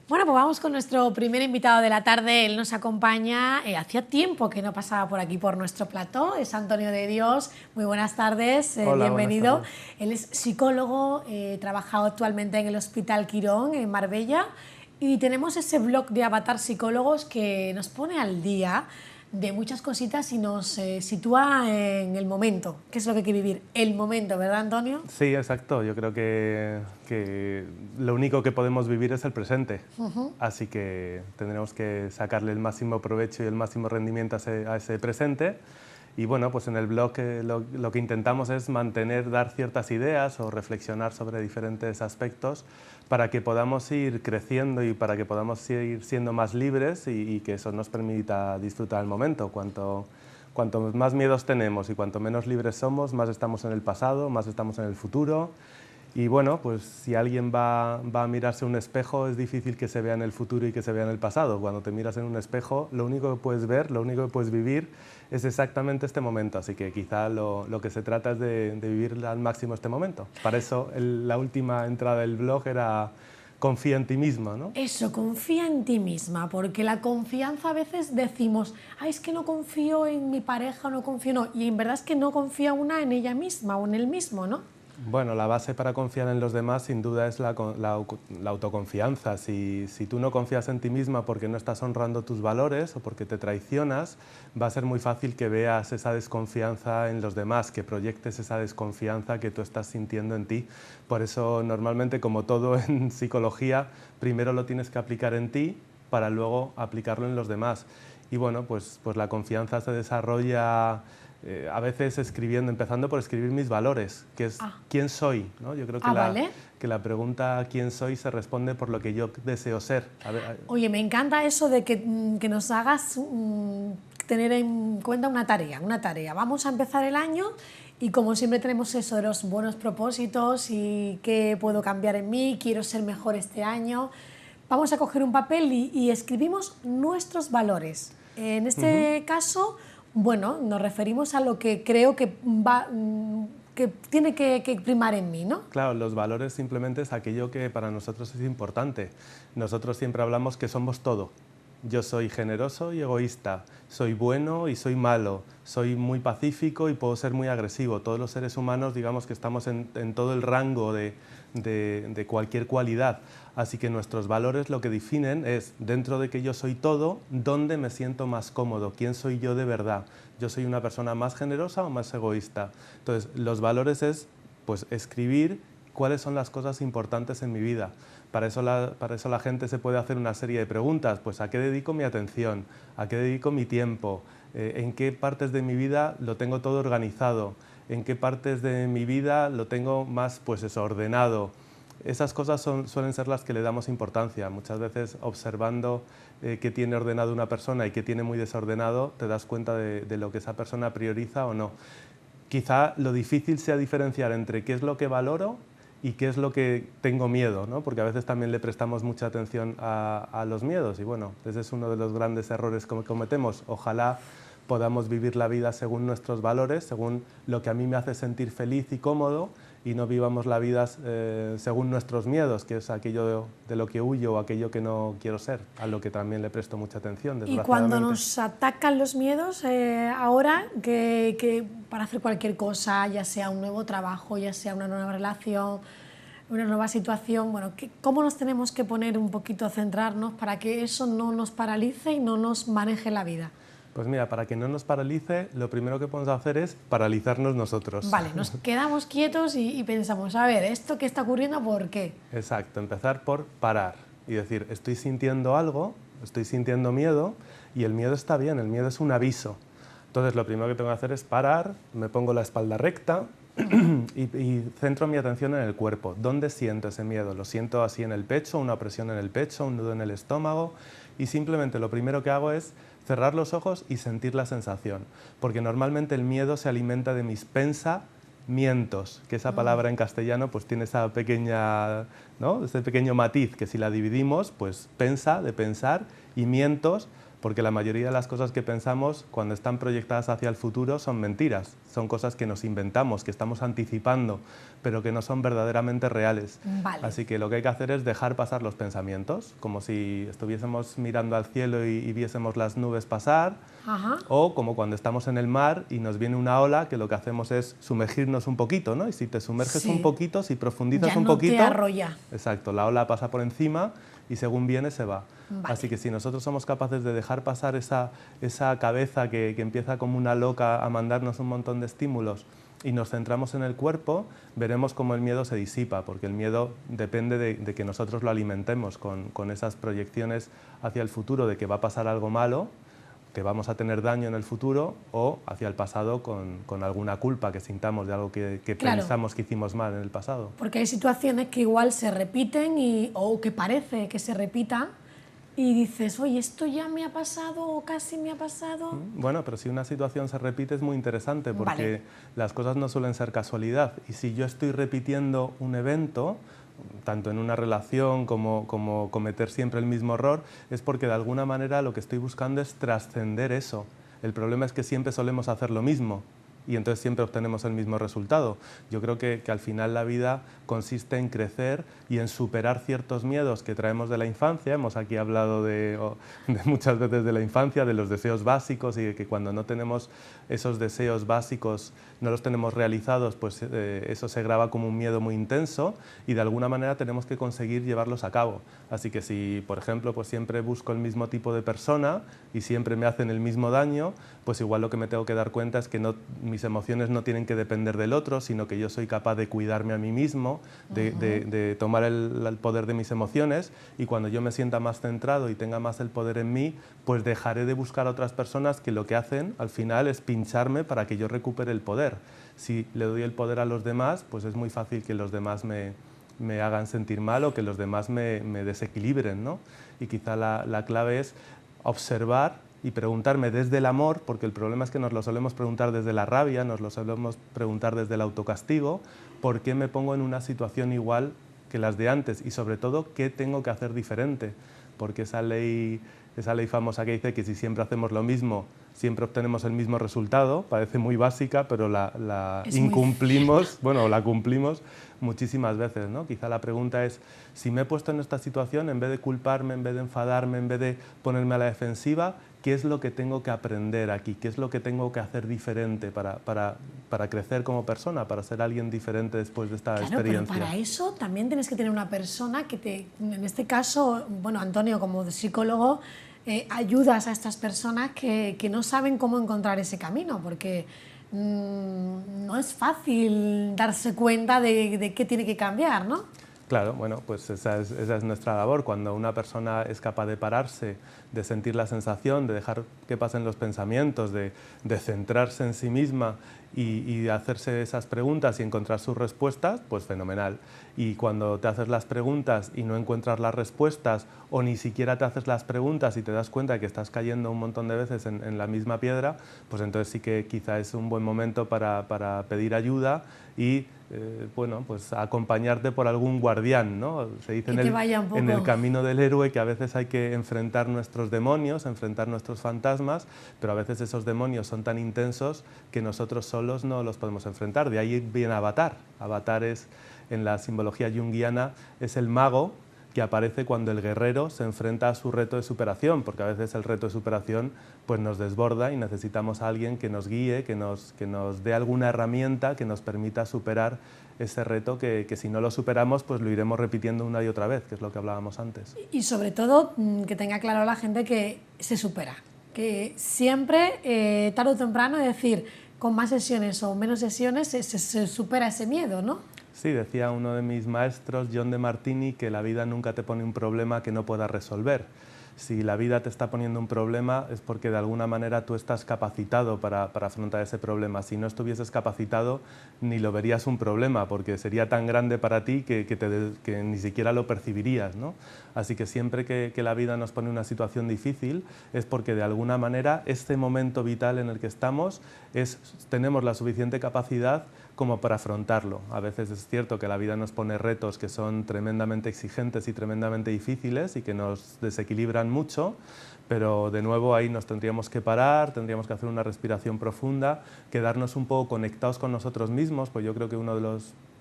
Bueno, pues vamos con nuestro primer invitado de la tarde. Él nos acompaña, hacía tiempo que no pasaba por aquí por nuestro plató, es Antonio de Dios. Muy buenas tardes, Hola, bienvenido. buenas tardes. Él es psicólogo, trabaja actualmente en el Hospital Quirón, en Marbella, y tenemos ese blog de Avatar Psicólogos que nos pone al día de muchas cositas y nos sitúa en el momento. ¿Qué es lo que hay que vivir? El momento, ¿verdad, Antonio? Sí, exacto. Yo creo que lo único que podemos vivir es el presente. Así que tendremos que sacarle el máximo provecho y el máximo rendimiento a ese presente. Y bueno, pues en el blog lo que intentamos es dar ciertas ideas o reflexionar sobre diferentes aspectos para que podamos ir creciendo y para que podamos ir siendo más libres y que eso nos permita disfrutar el momento. Cuanto más miedos tenemos y cuanto menos libres somos, más estamos en el pasado, más estamos en el futuro. Y bueno, pues si alguien va a mirarse un espejo, es difícil que se vea en el futuro y que se vea en el pasado. Cuando te miras en un espejo, lo único que puedes ver, lo único que puedes vivir es exactamente este momento. Así que quizá lo que se trata es de vivir al máximo este momento. Para eso la última entrada del blog era confía en ti misma, ¿no? Eso, confía en ti misma, porque la confianza a veces decimos, ay, es que no confío en mi pareja, no confío, no, y en verdad es que no confía una en ella misma o en él mismo, ¿no? Bueno, la base para confiar en los demás sin duda es la autoconfianza. Si tú no confías en ti misma porque no estás honrando tus valores o porque te traicionas, va a ser muy fácil que veas esa desconfianza en los demás, que proyectes esa desconfianza que tú estás sintiendo en ti. Por eso, normalmente, como todo en psicología, primero lo tienes que aplicar en ti para luego aplicarlo en los demás. Y bueno, pues la confianza se desarrolla a veces empezando por escribir mis valores, que es quién soy, ¿no? Yo creo que, Vale. que la pregunta quién soy se responde por lo que yo deseo ser. Oye, me encanta eso de que nos hagas tener en cuenta una tarea. Vamos a empezar el año y como siempre tenemos eso de los buenos propósitos y qué puedo cambiar en mí, quiero ser mejor este año. Vamos a coger un papel y escribimos nuestros valores. En este caso, bueno, nos referimos a lo que creo que tiene que primar en mí, ¿no? Claro, los valores simplemente es aquello que para nosotros es importante. Nosotros siempre hablamos que somos todo. Yo soy generoso y egoísta, soy bueno y soy malo, soy muy pacífico y puedo ser muy agresivo. Todos los seres humanos, digamos que estamos en todo el rango de cualquier cualidad. Así que nuestros valores lo que definen es, dentro de que yo soy todo, dónde me siento más cómodo, quién soy yo de verdad. ¿Yo soy una persona más generosa o más egoísta? Entonces, los valores es pues, escribir cuáles son las cosas importantes en mi vida. Para eso la gente se puede hacer una serie de preguntas, pues ¿a qué dedico mi atención? ¿A qué dedico mi tiempo? ¿En qué partes de mi vida lo tengo todo organizado? ¿En qué partes de mi vida lo tengo más pues eso, ordenado? Esas cosas suelen ser las que le damos importancia. Muchas veces observando qué tiene ordenado una persona y qué tiene muy desordenado, te das cuenta de lo que esa persona prioriza o no. Quizá lo difícil sea diferenciar entre qué es lo que valoro y qué es lo que tengo miedo, ¿no? Porque a veces también le prestamos mucha atención a los miedos y bueno, ese es uno de los grandes errores que cometemos. Ojalá podamos vivir la vida según nuestros valores, según lo que a mí me hace sentir feliz y cómodo y no vivamos la vida según nuestros miedos, que es aquello de lo que huyo o aquello que no quiero ser, a lo que también le presto mucha atención, Y desgraciadamente. cuando nos atacan los miedos, ahora que para hacer cualquier cosa, ya sea un nuevo trabajo, ya sea una nueva relación, una nueva situación, bueno, ¿cómo nos tenemos que poner un poquito a centrarnos para que eso no nos paralice y no nos maneje la vida? Pues mira, para que no nos paralice, lo primero que podemos hacer es paralizarnos nosotros. Vale, nos quedamos quietos y pensamos, a ver, ¿esto qué está ocurriendo? ¿Por qué? Exacto, empezar por parar y decir, estoy sintiendo algo, estoy sintiendo miedo y el miedo está bien, el miedo es un aviso. Entonces lo primero que tengo que hacer es parar, me pongo la espalda recta y centro mi atención en el cuerpo. ¿Dónde siento ese miedo? ¿Lo siento así en el pecho, una presión en el pecho, un nudo en el estómago? Y simplemente lo primero que hago es cerrar los ojos y sentir la sensación, porque normalmente el miedo se alimenta de mis pensamientos, que esa palabra en castellano pues tiene esa pequeña, ¿no? Ese pequeño matiz que si la dividimos, pues pensa, de pensar, y mientos, porque la mayoría de las cosas que pensamos cuando están proyectadas hacia el futuro son mentiras, son cosas que nos inventamos, que estamos anticipando, pero que no son verdaderamente reales. Vale. Así que lo que hay que hacer es dejar pasar los pensamientos, como si estuviésemos mirando al cielo y viésemos las nubes pasar, Ajá. o como cuando estamos en el mar y nos viene una ola, que lo que hacemos es sumergirnos un poquito, ¿no? Y si te sumerges Sí. un poquito, si profundizas Ya un no poquito... te arrolla. Exacto, la ola pasa por encima y según viene se va. Vale. Así que si nosotros somos capaces de dejar pasar esa cabeza que empieza como una loca a mandarnos un montón de estímulos y nos centramos en el cuerpo, veremos cómo el miedo se disipa, porque el miedo depende de que nosotros lo alimentemos con esas proyecciones hacia el futuro de que va a pasar algo malo, que vamos a tener daño en el futuro, o hacia el pasado con alguna culpa que sintamos de algo que Claro. pensamos que hicimos mal en el pasado. Porque hay situaciones que igual se repiten o que parece que se repitan y dices, oye, esto ya me ha pasado o casi me ha pasado. Bueno, pero si una situación se repite es muy interesante porque Vale. las cosas no suelen ser casualidad. Y si yo estoy repitiendo un evento, tanto en una relación como cometer siempre el mismo error, es porque de alguna manera lo que estoy buscando es trascender eso. El problema es que siempre solemos hacer lo mismo y entonces siempre obtenemos el mismo resultado. Yo creo que al final la vida consiste en crecer y en superar ciertos miedos que traemos de la infancia. Hemos aquí hablado de muchas veces de la infancia, de los deseos básicos y de que cuando no tenemos esos deseos básicos, no los tenemos realizados, pues eso se graba como un miedo muy intenso y de alguna manera tenemos que conseguir llevarlos a cabo. Así que si, por ejemplo, pues siempre busco el mismo tipo de persona y siempre me hacen el mismo daño, pues igual lo que me tengo que dar cuenta es que mis emociones no tienen que depender del otro, sino que yo soy capaz de cuidarme a mí mismo, de tomar el poder de mis emociones, y cuando yo me sienta más centrado y tenga más el poder en mí, pues dejaré de buscar a otras personas que lo que hacen al final es pincharme para que yo recupere el poder. Si le doy el poder a los demás, pues es muy fácil que los demás me hagan sentir mal o que los demás me desequilibren, ¿no? Y quizá la clave es observar y preguntarme desde el amor, porque el problema es que nos lo solemos preguntar desde la rabia, nos lo solemos preguntar desde el autocastigo, ¿por qué me pongo en una situación igual que las de antes? Y sobre todo, ¿qué tengo que hacer diferente? Porque esa ley famosa que dice que si siempre hacemos lo mismo, siempre obtenemos el mismo resultado, parece muy básica, pero la incumplimos, bueno, la cumplimos muchísimas veces, ¿no? Quizá la pregunta es, si me he puesto en esta situación, en vez de culparme, en vez de enfadarme, en vez de ponerme a la defensiva, ¿qué es lo que tengo que aprender aquí? ¿Qué es lo que tengo que hacer diferente para crecer como persona, para ser alguien diferente después de esta experiencia? Pero para eso también tienes que tener una persona que en este caso, bueno, Antonio, como psicólogo, ayudas a estas personas que no saben cómo encontrar ese camino, porque no es fácil darse cuenta de qué tiene que cambiar, ¿no? Claro, bueno, pues esa es nuestra labor. Cuando una persona es capaz de pararse, de sentir la sensación, de dejar que pasen los pensamientos, de centrarse en sí misma y de hacerse esas preguntas y encontrar sus respuestas, pues fenomenal. Y cuando te haces las preguntas y no encuentras las respuestas, o ni siquiera te haces las preguntas y te das cuenta que estás cayendo un montón de veces en la misma piedra, pues entonces sí que quizá es un buen momento para pedir ayuda y bueno, pues acompañarte por algún guardián, ¿no? Se dice en el camino del héroe que a veces hay que enfrentar nuestros demonios, enfrentar nuestros fantasmas, pero a veces esos demonios son tan intensos que nosotros solos no los podemos enfrentar. De ahí viene Avatar. Avatar es, en la simbología junguiana, es el mago que aparece cuando el guerrero se enfrenta a su reto de superación, porque a veces el reto de superación pues nos desborda y necesitamos a alguien que nos guíe, que nos dé alguna herramienta que nos permita superar ese reto que si no lo superamos pues lo iremos repitiendo una y otra vez, que es lo que hablábamos antes. Y sobre todo que tenga claro la gente que se supera, que siempre, tarde o temprano, es decir, con más sesiones o menos sesiones se supera ese miedo, ¿no? Sí, decía uno de mis maestros, John de Martini, que la vida nunca te pone un problema que no puedas resolver. Si la vida te está poniendo un problema es porque de alguna manera tú estás capacitado para afrontar ese problema. Si no estuvieses capacitado, ni lo verías un problema, porque sería tan grande para ti que ni siquiera lo percibirías, ¿no? Así que siempre que la vida nos pone una situación difícil es porque de alguna manera este momento vital en el que estamos tenemos la suficiente capacidad como para afrontarlo. A veces es cierto que la vida nos pone retos que son tremendamente exigentes y tremendamente difíciles y que nos desequilibran mucho, pero de nuevo ahí nos tendríamos que parar, tendríamos que hacer una respiración profunda, quedarnos un poco conectados con nosotros mismos, pues yo creo que uno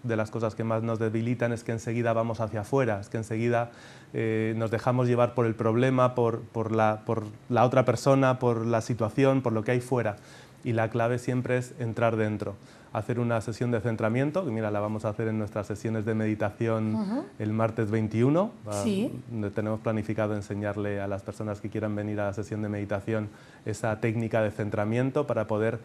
de las cosas que más nos debilitan es que enseguida vamos hacia afuera, es que enseguida nos dejamos llevar por el problema, por la otra persona, por la situación, por lo que hay fuera. Y la clave siempre es entrar dentro, hacer una sesión de centramiento, que mira, la vamos a hacer en nuestras sesiones de meditación el martes 21, donde tenemos planificado enseñarle a las personas que quieran venir a la sesión de meditación esa técnica de centramiento para poder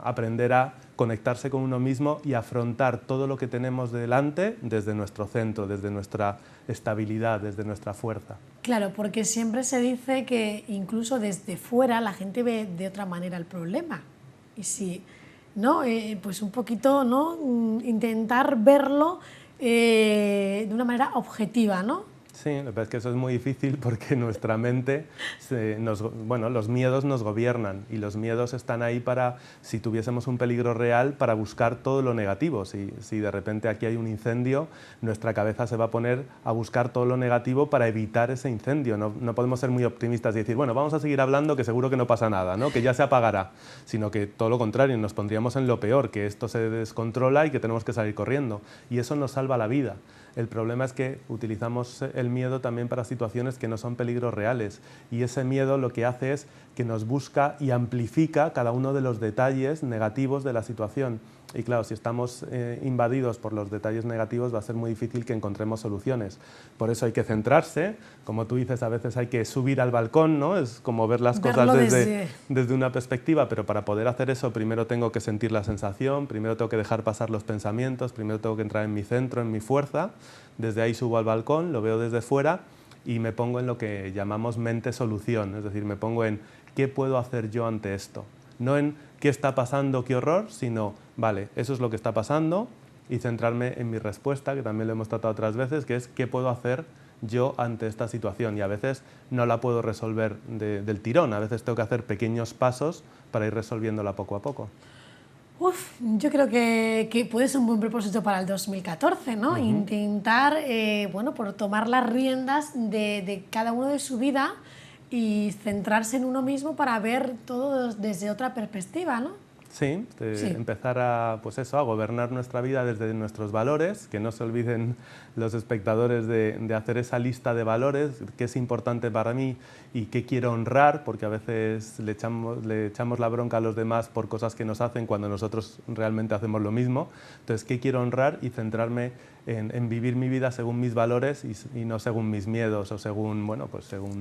aprender a conectarse con uno mismo y afrontar todo lo que tenemos delante desde nuestro centro, desde nuestra estabilidad, desde nuestra fuerza. Claro, porque siempre se dice que incluso desde fuera la gente ve de otra manera el problema. Y si, ¿no? Pues un poquito, ¿no? Intentar verlo de una manera objetiva, ¿no? Sí, lo que pasa es que eso es muy difícil porque nuestra mente, los miedos nos gobiernan y los miedos están ahí para, si tuviésemos un peligro real, para buscar todo lo negativo. Si de repente aquí hay un incendio, nuestra cabeza se va a poner a buscar todo lo negativo para evitar ese incendio. No podemos ser muy optimistas y decir, bueno, vamos a seguir hablando que seguro que no pasa nada, ¿no? Que ya se apagará, sino que todo lo contrario, nos pondríamos en lo peor, que esto se descontrola y que tenemos que salir corriendo. Y eso nos salva la vida. El problema es que utilizamos el miedo también para situaciones que no son peligros reales y ese miedo lo que hace es que nos busca y amplifica cada uno de los detalles negativos de la situación. Y claro, si estamos invadidos por los detalles negativos va a ser muy difícil que encontremos soluciones. Por eso hay que centrarse, como tú dices, a veces hay que subir al balcón, ¿no? Es como ver las cosas desde una perspectiva, pero para poder hacer eso primero tengo que sentir la sensación, primero tengo que dejar pasar los pensamientos, primero tengo que entrar en mi centro, en mi fuerza, desde ahí subo al balcón, lo veo desde fuera y me pongo en lo que llamamos mente-solución, es decir, me pongo en ¿qué puedo hacer yo ante esto? No en qué está pasando, qué horror, sino, vale, eso es lo que está pasando y centrarme en mi respuesta, que también lo hemos tratado otras veces, que es qué puedo hacer yo ante esta situación. Y a veces no la puedo resolver del tirón, a veces tengo que hacer pequeños pasos para ir resolviéndola poco a poco. Yo creo que puede ser un buen propósito para el 2014, ¿no? Intentar, por tomar las riendas de cada uno de su vida y centrarse en uno mismo para ver todo desde otra perspectiva, ¿no? Sí, empezar a gobernar nuestra vida desde nuestros valores, que no se olviden los espectadores de hacer esa lista de valores, qué es importante para mí y qué quiero honrar, porque a veces le echamos la bronca a los demás por cosas que nos hacen cuando nosotros realmente hacemos lo mismo. Entonces, qué quiero honrar y centrarme en vivir mi vida según mis valores y no según mis miedos o según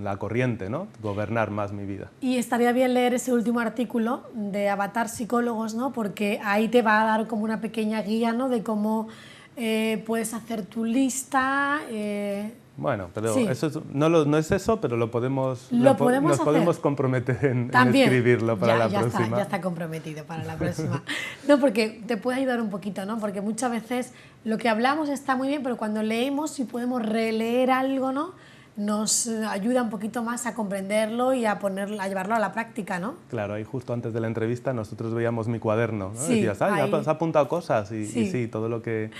la corriente, ¿no? Gobernar más mi vida. Y estaría bien leer ese último artículo de Avatar Psicólogos, ¿no? Porque ahí te va a dar como una pequeña guía, ¿no? De cómo puedes hacer tu lista. Bueno, pero sí. Eso no es eso, pero nos podemos comprometer en escribirlo para la próxima. Ya está comprometido para la próxima. No, porque te puede ayudar un poquito, ¿no? Porque muchas veces lo que hablamos está muy bien, pero cuando leemos, si podemos releer algo, ¿no? Nos ayuda un poquito más a comprenderlo y a llevarlo a la práctica, ¿no? Claro, ahí justo antes de la entrevista nosotros veíamos mi cuaderno, ¿no? Sí, decías, ya has apuntado cosas y sí, todo lo que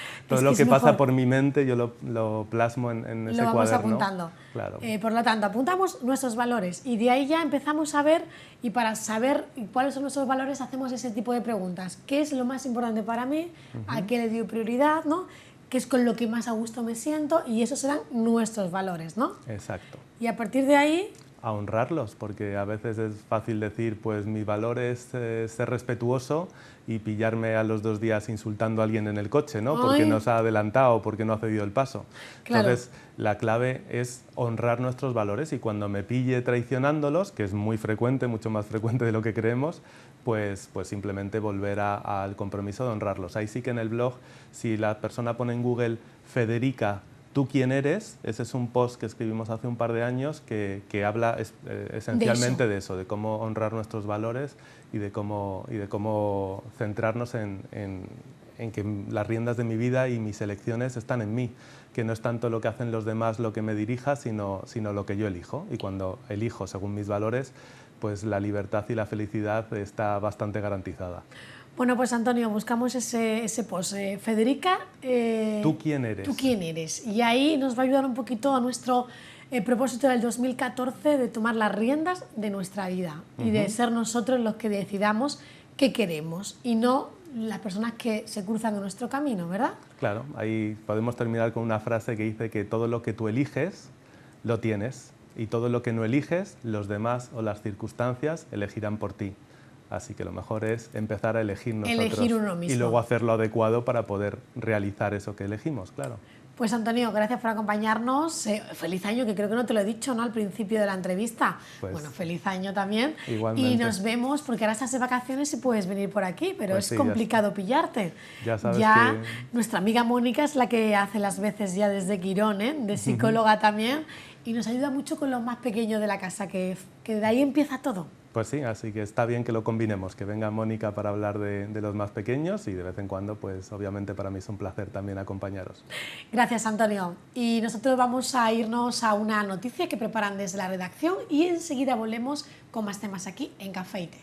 pasa por mi mente yo lo plasmo en ese cuaderno. Lo vamos apuntando. Claro. Por lo tanto, apuntamos nuestros valores y de ahí ya empezamos a ver, y para saber cuáles son nuestros valores hacemos ese tipo de preguntas. ¿Qué es lo más importante para mí? ¿A qué le doy prioridad? ¿No? ¿Qué es con lo que más a gusto me siento? Y esos serán nuestros valores, ¿no? Exacto. Y a partir de ahí... a honrarlos, porque a veces es fácil decir, pues mi valor es ser respetuoso y pillarme a los 2 días insultando a alguien en el coche, ¿no? Porque nos ha adelantado, porque no ha cedido el paso. Claro. Entonces, la clave es honrar nuestros valores y cuando me pille traicionándolos, que es muy frecuente, mucho más frecuente de lo que creemos, pues simplemente volver al compromiso de honrarlos. Ahí sí que en el blog, si la persona pone en Google Federica, ¿tú quién eres? Ese es un post que escribimos hace un par de años que habla esencialmente de eso, de cómo honrar nuestros valores y de cómo centrarnos en que las riendas de mi vida y mis elecciones están en mí, que no es tanto lo que hacen los demás lo que me dirija, sino lo que yo elijo. Y cuando elijo según mis valores, pues la libertad y la felicidad está bastante garantizada. Bueno, pues Antonio, buscamos ese post. Federica, ¿Tú quién eres? ¿tú quién eres? Y ahí nos va a ayudar un poquito a nuestro propósito del 2014 de tomar las riendas de nuestra vida y de ser nosotros los que decidamos qué queremos y no las personas que se cruzan en nuestro camino, ¿verdad? Claro, ahí podemos terminar con una frase que dice que todo lo que tú eliges, lo tienes, y todo lo que no eliges, los demás o las circunstancias elegirán por ti. Así que lo mejor es empezar a elegir nosotros Elegir uno mismo. y luego hacer lo adecuado para poder realizar eso que elegimos, claro. Pues Antonio, gracias por acompañarnos. Feliz año, que creo que no te lo he dicho, ¿no?, al principio de la entrevista. Pues, bueno, feliz año también. Igualmente. Y nos vemos, porque ahora estás de vacaciones y puedes venir por aquí, pero Pues es sí, complicado pillarte. Ya sabes ya que... nuestra amiga Mónica es la que hace las veces ya desde Quirón, de psicóloga también, y nos ayuda mucho con los más pequeños de la casa, que de ahí empieza todo. Pues sí, así que está bien que lo combinemos, que venga Mónica para hablar de los más pequeños y de vez en cuando, pues obviamente para mí es un placer también acompañaros. Gracias, Antonio. Y nosotros vamos a irnos a una noticia que preparan desde la redacción y enseguida volvemos con más temas aquí en Café y Té.